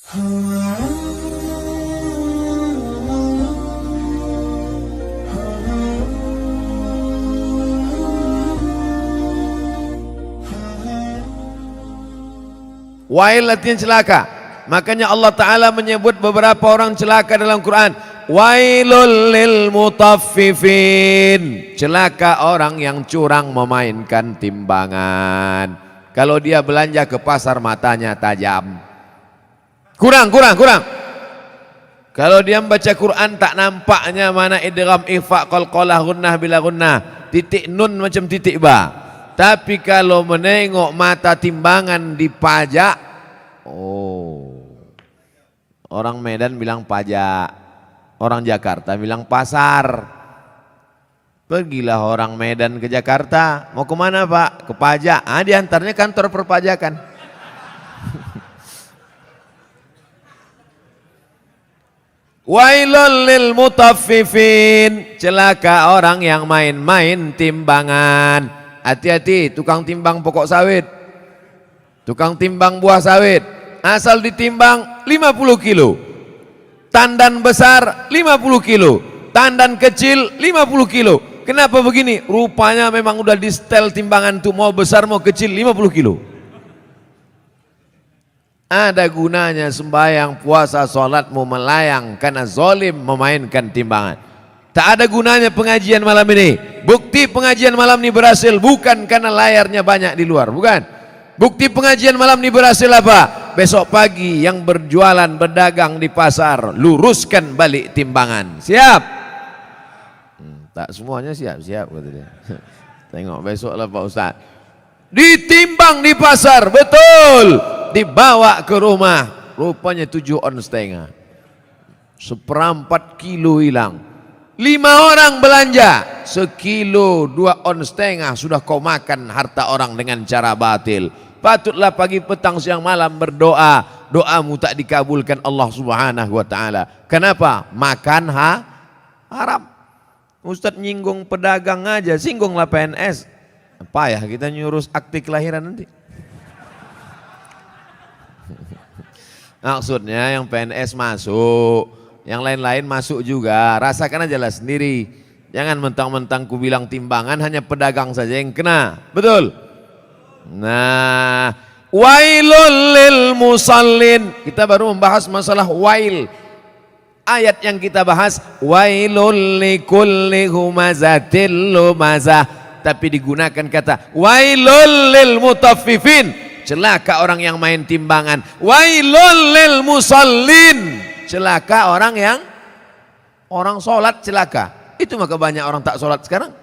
Wail artinya celaka. Makanya Allah Ta'ala menyebut beberapa orang celaka dalam Quran. Wailul lil mutaffifin. Celaka orang yang curang memainkan timbangan. Kalau dia belanja ke pasar matanya tajam. Kurang. Kalau dia membaca Quran tak nampaknya mana idgham, ikhfa, qalqalah, gunnah bila gunnah. Titik nun macam titik ba. Tapi kalau menengok mata timbangan dipajak, orang Medan bilang pajak, orang Jakarta bilang pasar. Pergilah orang Medan ke Jakarta, mau kemana Pak? Ke pajak. Diantaranya kantor perpajakan. Wailul lil mutaffifin, celaka orang yang main-main timbangan. Hati-hati tukang timbang pokok sawit, tukang timbang buah sawit, asal ditimbang 50 kilo, tandan besar 50 kilo, tandan kecil 50 kilo. Kenapa begini? Rupanya memang udah di setel timbangan tuh, mau besar mau kecil 50 kilo. Ada gunanya sembahyang, puasa, sholatmu melayang karena zalim memainkan timbangan. Tak ada gunanya pengajian malam ini. Bukti pengajian malam ini berhasil bukan karena layarnya banyak di luar, bukan. Bukti pengajian malam ini berhasil apa? Besok pagi yang berjualan berdagang di pasar luruskan balik timbangan. Siap? Tak semuanya siap kata dia. Tengok besok lah Pak Ustaz. Ditimbang di pasar, betul. Dibawa ke rumah, rupanya 7,5 on. 1/4 kilo hilang. 5 orang belanja, 1,5 kilo 2,5 on sudah kau makan harta orang dengan cara batil. Patutlah pagi petang siang malam berdoa, doamu tak dikabulkan Allah Subhanahu wa taala. Kenapa? Makan haram. Ustaz nyinggung pedagang aja, singgunglah PNS. Payah kita nyurus akte kelahiran nanti. Maksudnya yang PNS masuk, yang lain-lain masuk juga, rasakan aja lah sendiri. Jangan mentang-mentang ku bilang timbangan hanya pedagang saja yang kena, betul? Nah, wailul lil musallin. Kita baru membahas masalah wail. Ayat yang kita bahas wailul likulli humazatil lumazah, tapi digunakan kata wailul lil mutaffifin, celaka orang yang main timbangan. Wailul lil musallin, celaka orang yang sholat celaka. Itu maka banyak orang tak sholat sekarang.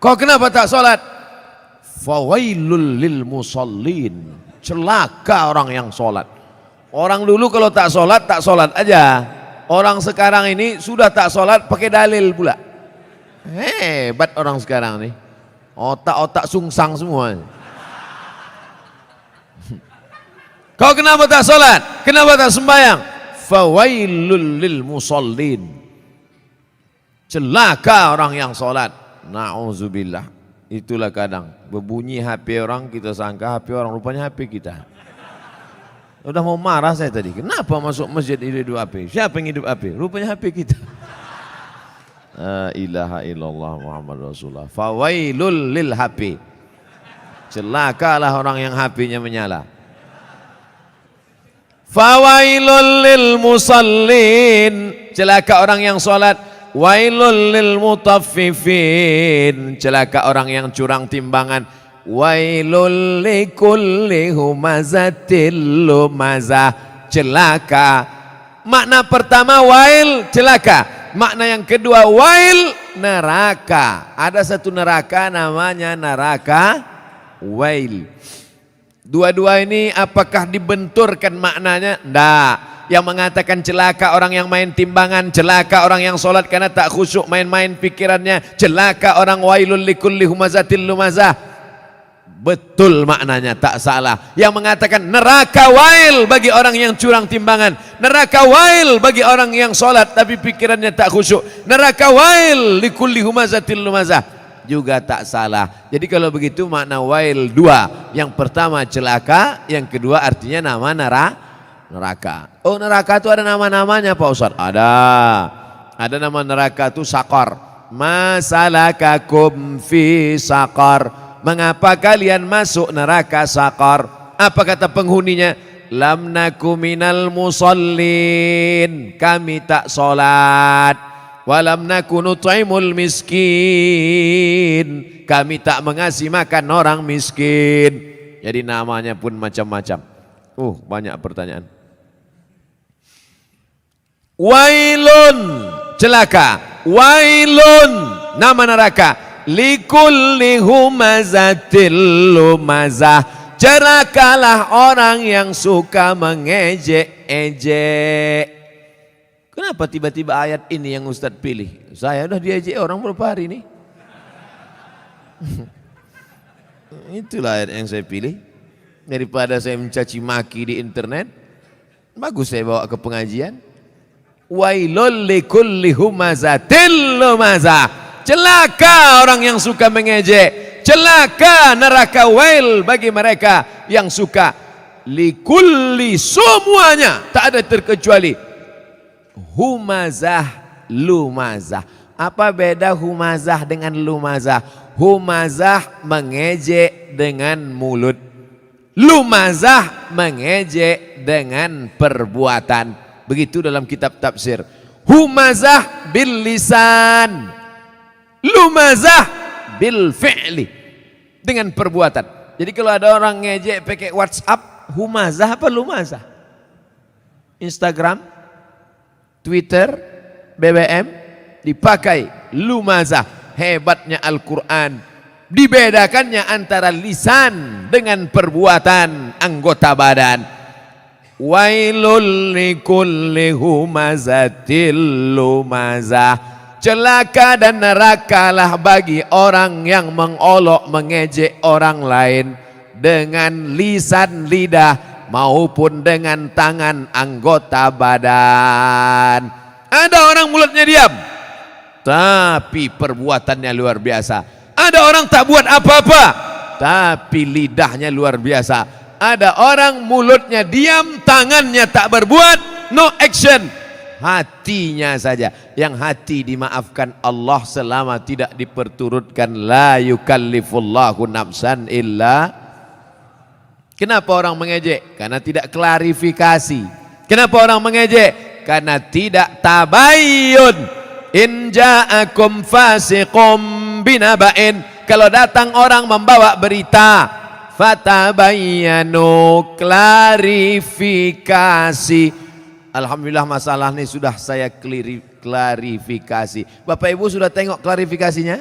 Kau kenapa tak sholat? Fawailul lil musallin, celaka orang yang sholat. Orang dulu kalau tak sholat aja. Orang sekarang ini sudah tak sholat pakai dalil pula. Hebat orang sekarang nih. Otak-otak sungsang semua. Kau kenapa tak sholat? Kenapa tak sembahyang? Fawailul lil musallin, celaka orang yang sholat. Na'udzubillah. Itulah kadang berbunyi HP orang, kita sangka HP orang, rupanya HP kita. Udah mau marah saya tadi. Kenapa masuk masjid hidup HP? Siapa yang hidup HP? Rupanya HP kita. La ilaha illallah Muhammad Rasulullah. Fawailul lil HP, celakalah orang yang HP-nya menyala. Fawailul lil musallin, celaka orang yang sholat. Wailul lil mutaffifin, celaka orang yang curang timbangan. Wailul likulli humazatil lumazah, celaka. Makna pertama wail, celaka. Makna yang kedua wail, neraka. Ada satu neraka namanya neraka wail. Dua-dua ini apakah dibenturkan maknanya? Tidak. Yang mengatakan celaka orang yang main timbangan, celaka orang yang sholat karena tak khusyuk main-main pikirannya, celaka orang wailul likulli humazatil lumazah. Betul maknanya, tak salah. Yang mengatakan neraka wail bagi orang yang curang timbangan, neraka wail bagi orang yang sholat tapi pikirannya tak khusyuk, neraka wail likulli humazatil lumazah. juga tak salah. Jadi kalau begitu makna wail dua. Yang pertama celaka, yang kedua artinya nama neraka. Oh, neraka itu ada nama-namanya Pak Ustadz? Ada. Ada nama neraka itu Sakor. Masalakakum fi Sakor. Mengapa kalian masuk neraka Sakor? Apa kata penghuninya? Lam naku minal musallin. Kami tak solat. Walam naku nut'imul miskin. Kami tak mengasih makan orang miskin. Jadi namanya pun macam-macam. Banyak pertanyaan. Wailun, celaka. Wailun, nama neraka. Likulli humazatil lumazah. Celakalah orang yang suka mengejek-ejek. Kenapa tiba-tiba ayat ini yang Ustadz pilih? Saya udah diejek orang berapa hari ini. Itulah ayat yang saya pilih. Daripada saya mencaci maki di internet, bagus saya bawa ke pengajian. Wailul likulli humazatil lumazah. Celaka orang yang suka mengejek. Celaka neraka wail bagi mereka yang suka. Likulli, semuanya, tak ada terkecuali. Humazah, lumazah. Apa beda humazah dengan lumazah? Humazah mengejek dengan mulut. Lumazah mengejek dengan perbuatan. Begitu dalam kitab tafsir. Humazah bil lisan. Lumazah bil fi'li. Dengan perbuatan. Jadi kalau ada orang ngejek pakai WhatsApp, humazah apa lumazah? Instagram, Twitter, BBM dipakai lumazah. Hebatnya Al-Quran, dibedakannya antara lisan dengan perbuatan anggota badan. Wailul likulli humazatil lumazah. Celaka dan nerakalah bagi orang yang mengolok mengejek orang lain dengan lisan lidah maupun dengan tangan anggota badan. Ada orang mulutnya diam, tapi perbuatannya luar biasa. Ada orang tak buat apa-apa, tapi lidahnya luar biasa. Ada orang mulutnya diam, tangannya tak berbuat, no action. Hatinya saja, yang hati dimaafkan Allah selama tidak diperturutkan. La yukallifullahu nafsan illa. Kenapa orang mengejek? Karena tidak klarifikasi. Kenapa orang mengejek? Karena tidak tabayyun. In ja'akum fasiqum binaba'in. Kalau datang orang membawa berita, fatabayyanu, klarifikasi. Alhamdulillah masalah ini sudah saya klarifikasi. Bapak Ibu sudah tengok klarifikasinya?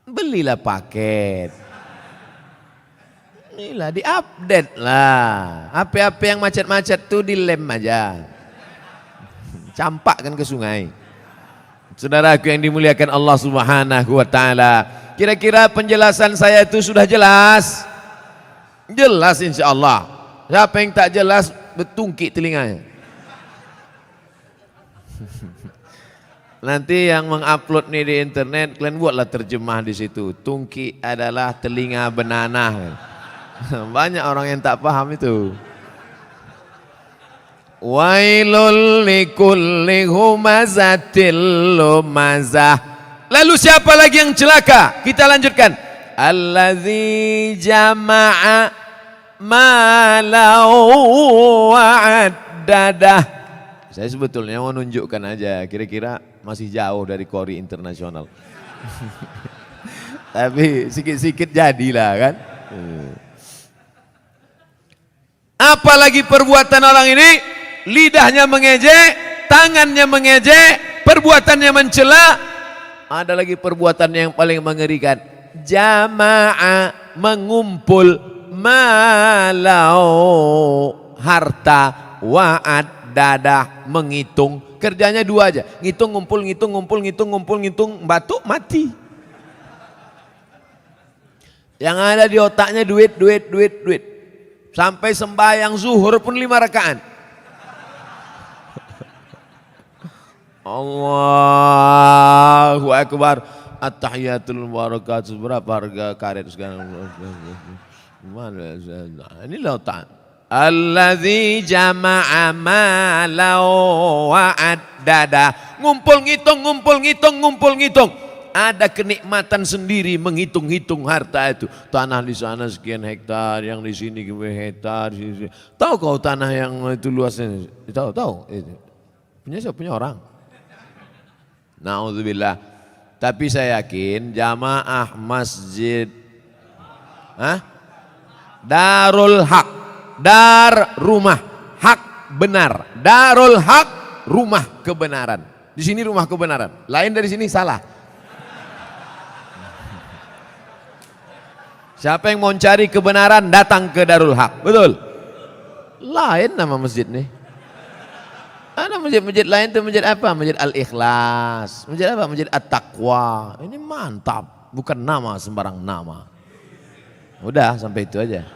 Belilah paket. Inilah diupdate lah. HP-HP yang macet-macet tuh dilem aja. Campakkan ke sungai. Saudaraku yang dimuliakan Allah Subhanahu wa taala, kira-kira penjelasan saya itu sudah jelas? Jelas insyaallah. Siapa yang tak jelas betungkik telinganya. Nanti yang mengupload nih di internet, kalian buatlah terjemah di situ. Tungki adalah telinga benanah. Banyak orang yang tak paham itu. Wailul likulli humazatil lumazah. Lalu siapa lagi yang celaka? Kita lanjutkan. Allazi jama'a malau wa'addadah. Saya sebetulnya mau nunjukkan aja, kira-kira masih jauh dari Kori internasional. Tapi sikit-sikit jadilah kan. Apalagi perbuatan orang ini, lidahnya mengejek, tangannya mengejek, perbuatannya mencela. Ada lagi perbuatan yang paling mengerikan. Jama'a, mengumpul, malau, harta, wa'ad, dadah, menghitung. Kerjanya dua aja, ngitung, ngumpul, ngitung, ngumpul, ngitung, ngumpul, ngitung, batuk, mati. Yang ada di otaknya duit, duit, duit, duit. Sampai sembahyang zuhur pun 5 rakaat. Allahu Akbar. at-tahiyatul barakatuh, berapa harga karet sekarang? Mana? Ini lautan. Allazi jama'a malau wa'addada. Ngumpul ngitung. Ada kenikmatan sendiri menghitung-hitung harta itu. Tanah di sana sekian hektar, yang di sini hektar. Tahu kau tanah yang itu luasnya? Tahu. Punya siapa? Punya orang. Na'udzubillah. Tapi saya yakin jamaah masjid Darul Haq, dar rumah, hak benar. Darul Haq, rumah kebenaran. Di sini rumah kebenaran. Lain dari sini salah. Siapa yang mau cari kebenaran datang ke Darul Haq, betul? Lain nama masjid nih. Ada masjid-masjid lain tuh, masjid apa? Masjid Al-Ikhlas. Masjid apa? Masjid At-Taqwa. Ini mantap, bukan nama sembarang nama. Udah sampai itu aja.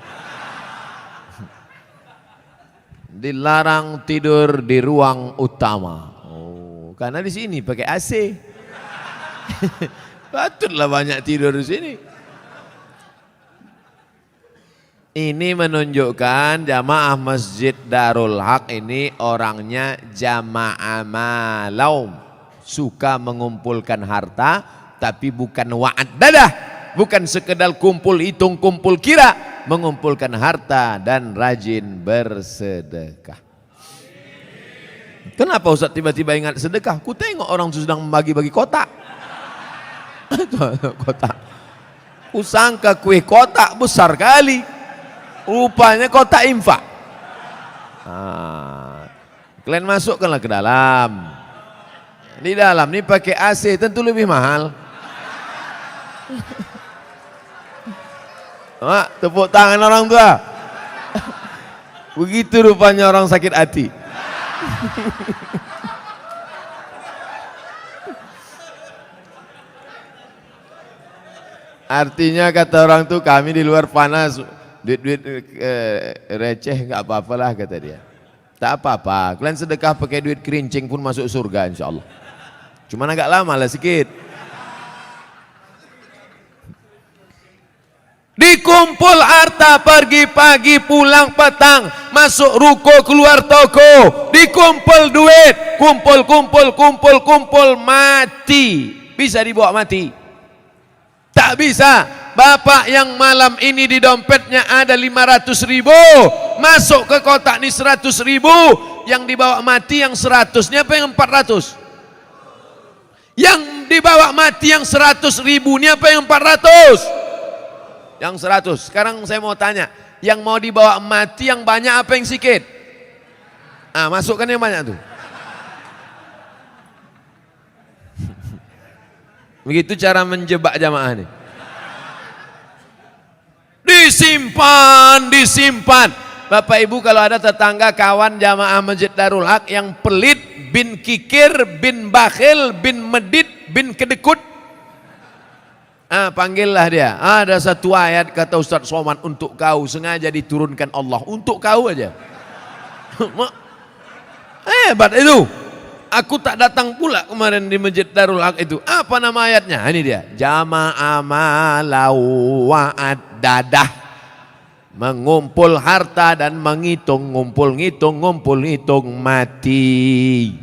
Dilarang tidur di ruang utama. Oh, karena di sini pakai AC. Patutlah banyak tidur di sini. Ini menunjukkan jamaah masjid Darul Haq ini orangnya jamaah malau, suka mengumpulkan harta, tapi bukan wa'ad dadah, bukan sekedar kumpul hitung kumpul kira, mengumpulkan harta dan rajin bersedekah. Kenapa Ustaz tiba-tiba ingat sedekah? Ku tengok orang sedang membagi-bagi kotak. Kotak. Ku sangka kue kotak besar kali. Rupanya kotak infak. Kalian masukkanlah ke dalam. Di dalam ini pakai AC, tentu lebih mahal. Tepuk tangan orang tua. Begitu rupanya orang sakit hati. Artinya kata orang tuh, kami di luar panas. Duit receh nggak apa-apalah kata dia. Tak apa-apa, kalian sedekah pakai duit kerincing pun masuk surga insya Allah. Cuman agak lama lah sikit. Dikumpul harta pergi pagi pulang petang, masuk ruko keluar toko, dikumpul duit, kumpul mati. Bisa dibawa mati? Tak bisa. Bapak yang malam ini di dompetnya ada 500.000, masuk ke kotak ini 100.000, yang dibawa mati yang 100-nya apa yang 400? Yang dibawa mati yang 100.000-nya apa yang 400? Yang 100. Sekarang saya mau tanya, yang mau dibawa mati yang banyak apa yang sikit? Masukkan yang banyak tuh. Begitu cara menjebak jamaah nih. Disimpan. Bapak Ibu, kalau ada tetangga kawan jamaah Masjid Darul Haq yang pelit, bin kikir, bin bakhil, bin medit, bin kedekut, panggillah dia. Ada satu ayat kata Ustaz Somad untuk kau, sengaja diturunkan Allah untuk kau aja. Hebat itu. Aku tak datang pula kemarin di Masjid Darul Haq itu. Apa nama ayatnya? Ini dia. Jama'a malau wa'ad dadah. Mengumpul harta dan menghitung, ngumpul ngitung mati.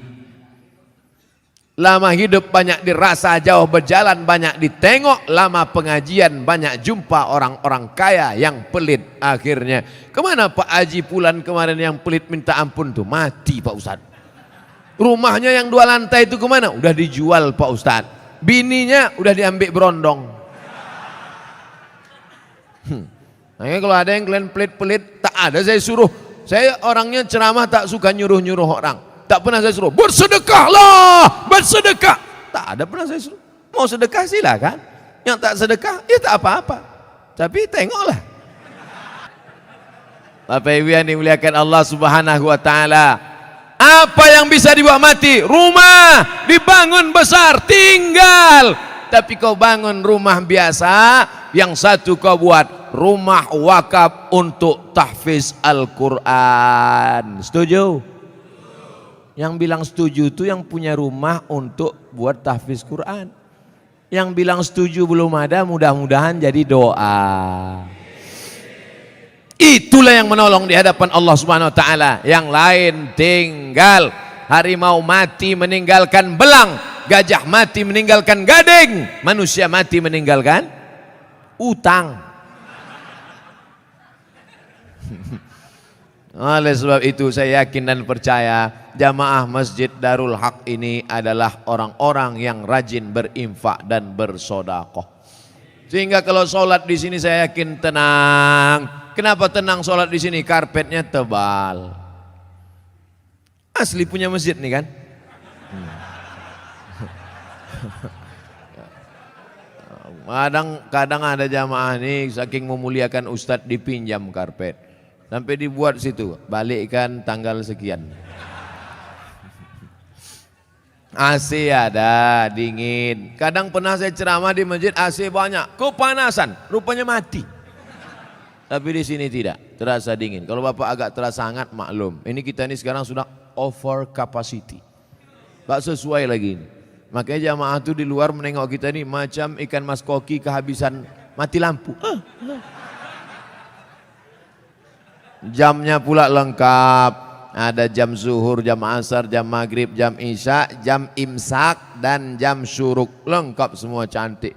Lama hidup banyak dirasa, jauh berjalan banyak ditengok, lama pengajian banyak jumpa orang-orang kaya yang pelit. Akhirnya kemana Pak Haji Pulan kemarin yang pelit minta ampun tuh? Mati Pak Ustadz. Rumahnya yang 2 lantai itu kemana? Udah dijual Pak Ustadz. Bininya udah diambil berondong. Makanya kalau ada yang kalian pelit-pelit, tak ada saya suruh. Saya orangnya ceramah tak suka nyuruh-nyuruh orang. Tak pernah saya suruh, bersedekahlah, bersedekah. Tak ada pernah saya suruh. Mau sedekah silakan. Yang tak sedekah, ya tak apa-apa. Tapi tengoklah. Bapak Ibu yang dimuliakan Allah Subhanahu wa Ta'ala. Apa yang bisa dibawa mati? Rumah dibangun besar, tinggal. Tapi kau bangun rumah biasa, yang satu kau buat rumah wakaf untuk tahfiz Al-Quran. Setuju? Yang bilang setuju itu yang punya rumah untuk buat tahfiz Quran. Yang bilang setuju belum ada, mudah-mudahan jadi doa. Itulah yang menolong di hadapan Allah Subhanahu wa taala. Yang lain tinggal. Harimau mati meninggalkan belang, gajah mati meninggalkan gading, manusia mati meninggalkan utang. Oleh sebab itu saya yakin dan percaya jamaah Masjid Darul Haq ini adalah orang-orang yang rajin berinfak dan bersedekah. Sehingga kalau sholat di sini saya yakin tenang. Kenapa tenang sholat di sini? Karpetnya tebal. Asli punya masjid nih kan? Kadang ada jamaah nih saking memuliakan ustadz dipinjam karpet. Sampai dibuat situ, balikkan tanggal sekian. AC ada, dingin. Kadang pernah saya ceramah di masjid AC banyak, kepanasan, rupanya mati. Tapi di sini tidak, terasa dingin. Kalau Bapak agak terasa hangat maklum. Ini kita ini sekarang sudah over capacity. Tak sesuai lagi ini. Makanya jamaah itu di luar menengok kita ini macam ikan mas koki kehabisan mati lampu. Jamnya pula lengkap. Ada jam zuhur, jam asar, jam maghrib, jam isya, jam imsak dan jam syuruk. Lengkap semua cantik.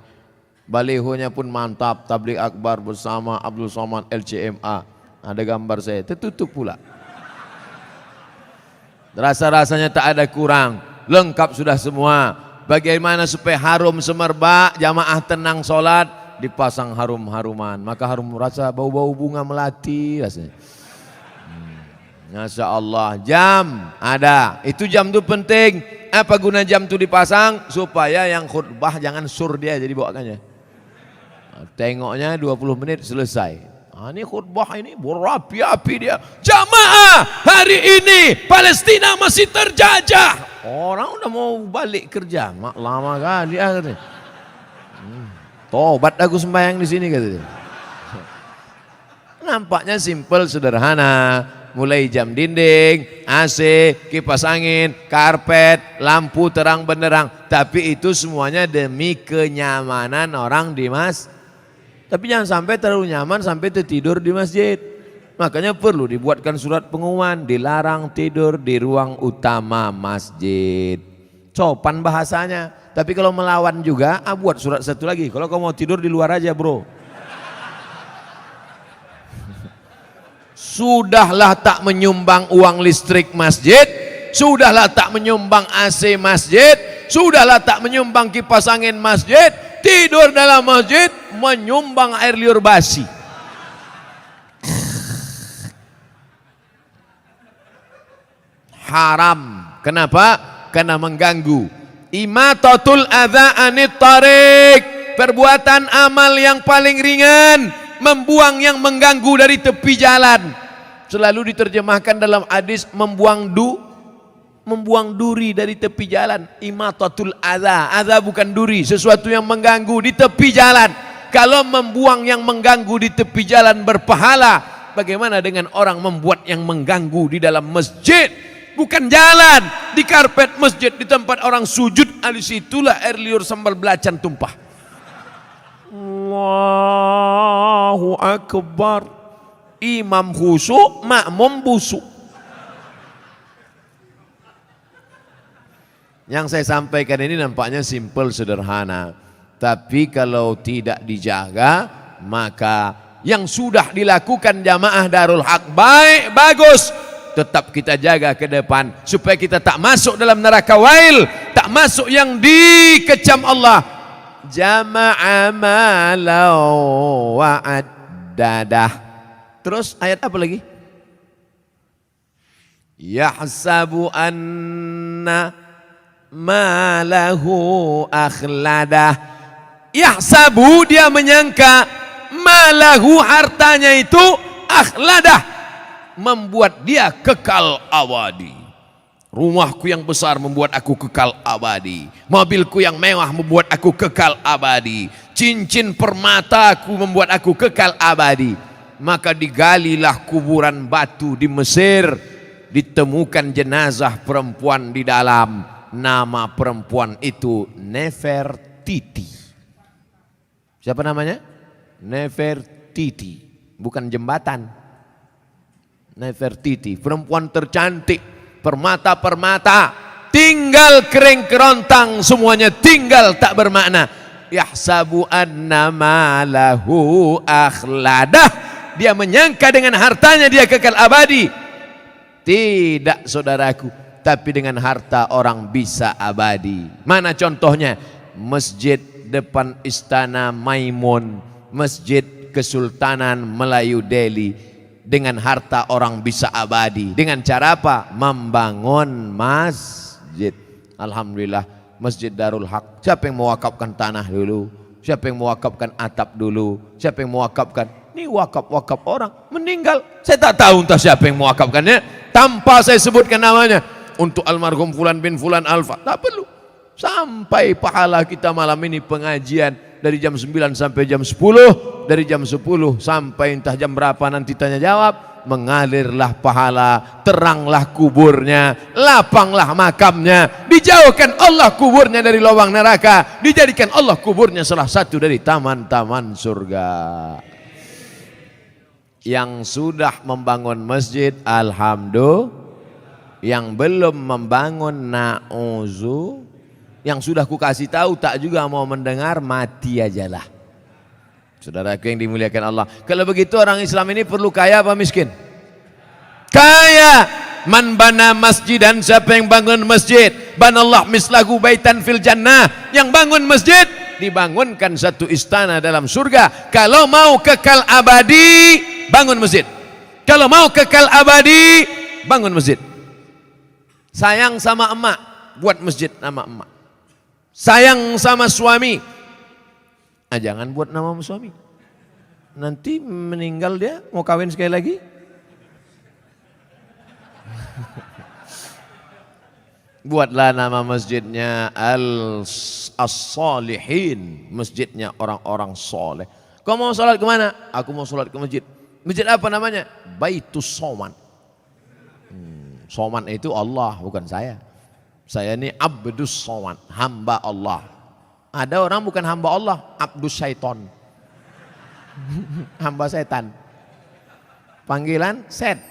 Balihonya pun mantap. Tabligh akbar bersama Abdul Somad LCMA. Ada gambar saya. Tertutup pula. Rasa-rasanya tak ada kurang. Lengkap sudah semua. Bagaimana supaya harum semerbak, jamaah tenang sholat, dipasang harum-haruman. Maka harum rasa bau-bau bunga melati rasanya. Masya Allah. Jam ada. Itu jam itu penting. Apa guna jam itu dipasang? Supaya yang khutbah jangan sur dia jadi bawakannya. Tengoknya 20 menit selesai. Ini khutbah ini berapi-api dia. Jamaah hari ini Palestina masih terjajah. Orang udah mau balik kerja. Mak lama kan dia katanya. Tobat aku sembahyang di sini katanya. Nampaknya simple sederhana. Mulai jam dinding, AC, kipas angin, karpet, lampu terang benderang. Tapi itu semuanya demi kenyamanan orang di masjid. Tapi jangan sampai terlalu nyaman sampai tertidur di masjid. Makanya perlu dibuatkan surat pengumuman, dilarang tidur di ruang utama masjid. Sopan bahasanya. Tapi kalau melawan juga, buat surat satu lagi. Kalau kamu mau tidur di luar aja bro. Sudahlah tak menyumbang uang listrik masjid, sudahlah tak menyumbang AC masjid, sudahlah tak menyumbang kipas angin masjid, tidur dalam masjid menyumbang air liur basi. Haram. Kenapa? Karena mengganggu. Imatatul adza anit tariq, perbuatan amal yang paling ringan, membuang yang mengganggu dari tepi jalan. Selalu diterjemahkan dalam hadis membuang duri dari tepi jalan. Imatatul adza. Adza bukan duri, sesuatu yang mengganggu di tepi jalan. Kalau membuang yang mengganggu di tepi jalan berpahala, bagaimana dengan orang membuat yang mengganggu di dalam masjid? Bukan jalan, di karpet masjid, di tempat orang sujud, di situlah air liur sambal belacan tumpah. Allahu Akbar. Imam khusyuk, makmum busuk. Yang saya sampaikan ini nampaknya simple, sederhana. Tapi kalau tidak dijaga, maka yang sudah dilakukan jamaah Darul Haq baik, bagus. Tetap kita jaga ke depan. Supaya kita tak masuk dalam neraka wail. Tak masuk yang dikecam Allah. Jama'a malau wa'addadah. Terus ayat apa lagi? Yahsabu anna malahu akhladah. Yahsabu, dia menyangka, malahu, hartanya itu, akhladah, membuat dia kekal abadi. Rumahku yang besar membuat aku kekal abadi. Mobilku yang mewah membuat aku kekal abadi. Cincin permataku membuat aku kekal abadi. Maka digalilah kuburan batu di Mesir, ditemukan jenazah perempuan di dalam. Nama perempuan itu Nefertiti. Siapa namanya? Nefertiti, bukan jembatan. Nefertiti, perempuan tercantik, permata-permata, tinggal kering kerontang, semuanya tinggal tak bermakna. Yahsabu anna malahu akhladah, dia menyangka dengan hartanya dia kekal abadi. Tidak saudaraku, tapi dengan harta orang bisa abadi. Mana contohnya? Masjid depan Istana Maimun, Masjid Kesultanan Melayu Delhi. Dengan harta orang bisa abadi. Dengan cara apa? Membangun masjid. Alhamdulillah, Masjid Darul Haq. Siapa yang mewakafkan tanah dulu? Siapa yang mewakafkan atap dulu? Siapa yang mewakafkan? Ini wakaf-wakaf orang meninggal. Saya tak tahu entah siapa yang mewakafkannya, tanpa saya sebutkan namanya. Untuk almarhum Fulan bin Fulan Alfa, tak perlu. Sampai pahala kita malam ini pengajian dari jam 9 sampai jam 10, dari jam 10 sampai entah jam berapa nanti tanya jawab, mengalirlah pahala, teranglah kuburnya, lapanglah makamnya, dijauhkan Allah kuburnya dari lubang neraka, dijadikan Allah kuburnya salah satu dari taman-taman surga. Yang sudah membangun masjid, alhamdulillah. Yang belum membangun, na'uzu. Yang sudah ku kasih tahu tak juga mau mendengar, mati ajalah. Saudaraku yang dimuliakan Allah, kalau begitu orang Islam ini perlu kaya apa miskin? Kaya. Man bana masjid, dan siapa yang bangun masjid, banallah mislahu baitan fil jannah. Yang bangun masjid dibangunkan satu istana dalam surga. Kalau mau kekal abadi, bangun masjid. Kalau mau kekal abadi, bangun masjid. Sayang sama emak, buat masjid nama emak. Sayang sama suami, jangan buat nama suami. Nanti meninggal dia, mau kawin sekali lagi. Buatlah nama masjidnya As-Salihin, masjidnya orang-orang soleh. Kau mau sholat kemana? Aku mau sholat ke masjid. Masjid apa namanya? Baitus Soman. Soman itu Allah, bukan saya. Saya ini Abdus Soman, hamba Allah. Ada orang bukan hamba Allah, Abdus Syaiton. Hamba setan. Panggilan set.